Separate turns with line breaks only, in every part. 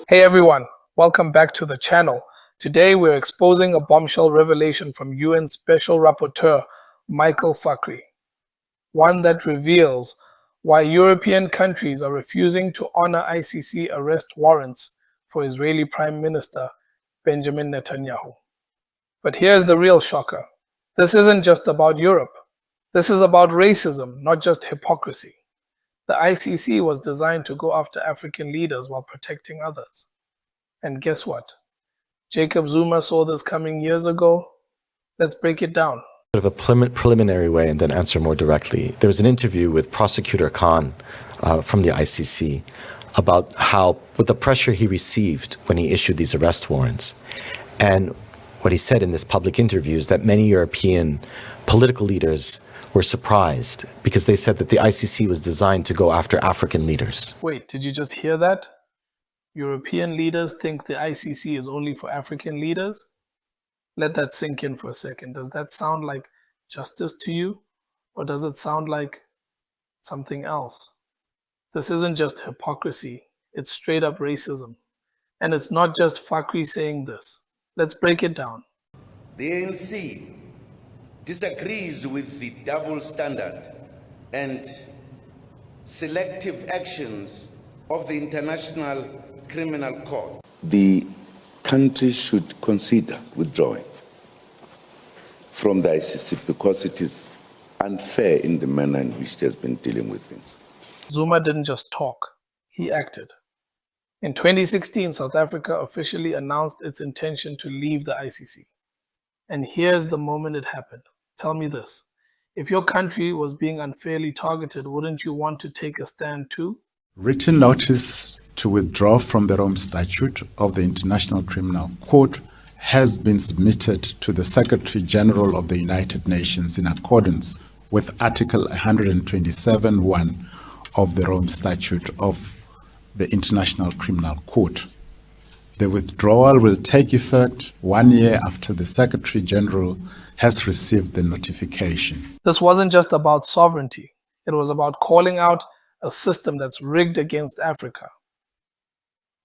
Hey everyone, welcome back to the channel. Today we're exposing a bombshell revelation from UN Special Rapporteur Michael Fakhri, one that reveals why European countries are refusing to honor ICC arrest warrants for Israeli Prime Minister Benjamin Netanyahu. But here's the real shocker. This isn't just about Europe. This is about racism, not just hypocrisy. The ICC was designed to go after African leaders while protecting others. And guess what? Jacob Zuma saw this coming years ago. Let's break it down.
Sort of a preliminary way and then answer more directly. There was an interview with Prosecutor Khan from the ICC about how, with the pressure he received when he issued these arrest warrants. And what he said in this public interview is that many European political leaders were surprised because they said that the ICC was designed to go after African leaders.
Wait, did you just hear that? European leaders think the ICC is only for African leaders? Let that sink in for a second. Does that sound like justice to you? Or does it sound like something else? This isn't just hypocrisy, it's straight up racism. And it's not just Fakhri saying this. Let's break it down.
The ANC disagrees with the double standard and selective actions of the International Criminal Court. The country should consider withdrawing from the ICC because it is unfair in the manner in which it has been dealing with things.
Zuma didn't just talk, he acted. In 2016, South Africa officially announced its intention to leave the ICC. And here's the moment it happened. Tell me this. If your country was being unfairly targeted, wouldn't you want to take a stand too?
Written notice to withdraw from the Rome Statute of the International Criminal Court has been submitted to the Secretary General of the United Nations in accordance with Article 127(1) of the Rome Statute of the International Criminal Court. The withdrawal will take effect 1 year after the Secretary General has received the notification.
This wasn't just about sovereignty. It was about calling out a system that's rigged against Africa.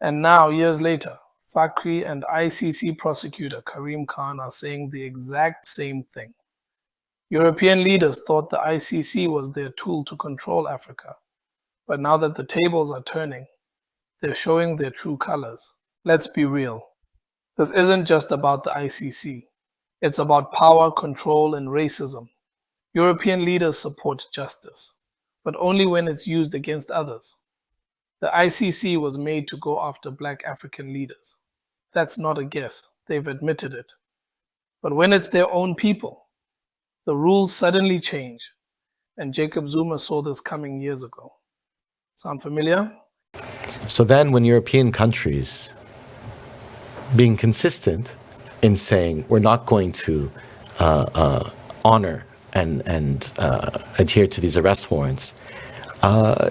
And now, years later, Fakhri and ICC Prosecutor Karim Khan are saying the exact same thing. European leaders thought the ICC was their tool to control Africa. But now that the tables are turning, they're showing their true colors. Let's be real. This isn't just about the ICC. It's about power, control, and racism. European leaders support justice, but only when it's used against others. The ICC was made to go after black African leaders. That's not a guess. They've admitted it. But when it's their own people, the rules suddenly change. And Jacob Zuma saw this coming years ago. Sound familiar?
So then when European countries, being consistent in saying we're not going to honor and adhere to these arrest warrants,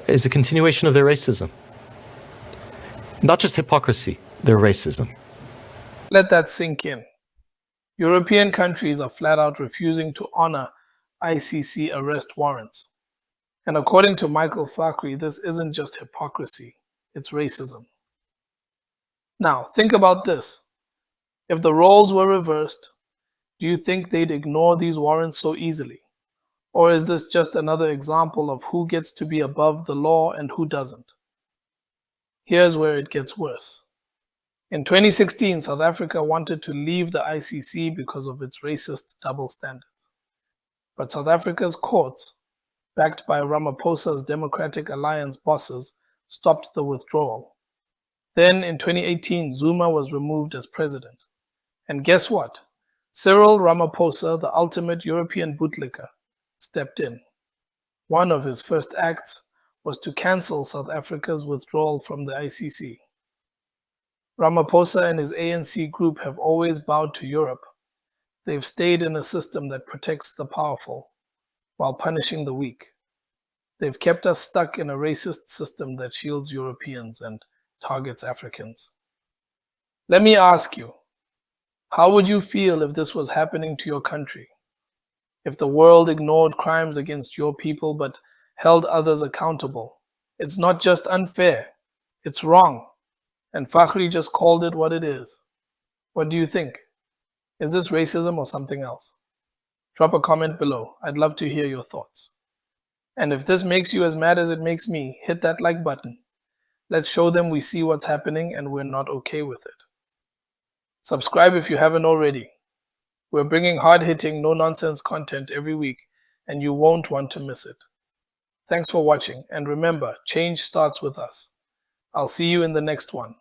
is a continuation of their racism. Not just hypocrisy, their racism.
Let that sink in. European countries are flat out refusing to honor ICC arrest warrants. And according to Michael Fakhri, this isn't just hypocrisy, it's racism. Now, think about this. If the roles were reversed, do you think they'd ignore these warrants so easily? Or is this just another example of who gets to be above the law and who doesn't? Here's where it gets worse. In 2016, South Africa wanted to leave the ICC because of its racist double standards. But South Africa's courts, backed by Ramaphosa's Democratic Alliance bosses, stopped the withdrawal. Then in 2018, Zuma was removed as president. And guess what? Cyril Ramaphosa, the ultimate European bootlicker, stepped in. One of his first acts was to cancel South Africa's withdrawal from the ICC. Ramaphosa and his ANC group have always bowed to Europe. They've stayed in a system that protects the powerful while punishing the weak. They've kept us stuck in a racist system that shields Europeans and targets Africans. Let me ask you, how would you feel if this was happening to your country? If the world ignored crimes against your people but held others accountable? It's not just unfair, it's wrong. and Fakhri just called it what it is. What do you think? Is this racism or something else? Drop a comment below. I'd love to hear your thoughts. And if this makes you as mad as it makes me, hit that like button. Let's show them we see what's happening and we're not okay with it. Subscribe if you haven't already. We're bringing hard-hitting, no-nonsense content every week, and you won't want to miss it. Thanks for watching, and remember, change starts with us. I'll see you in the next one.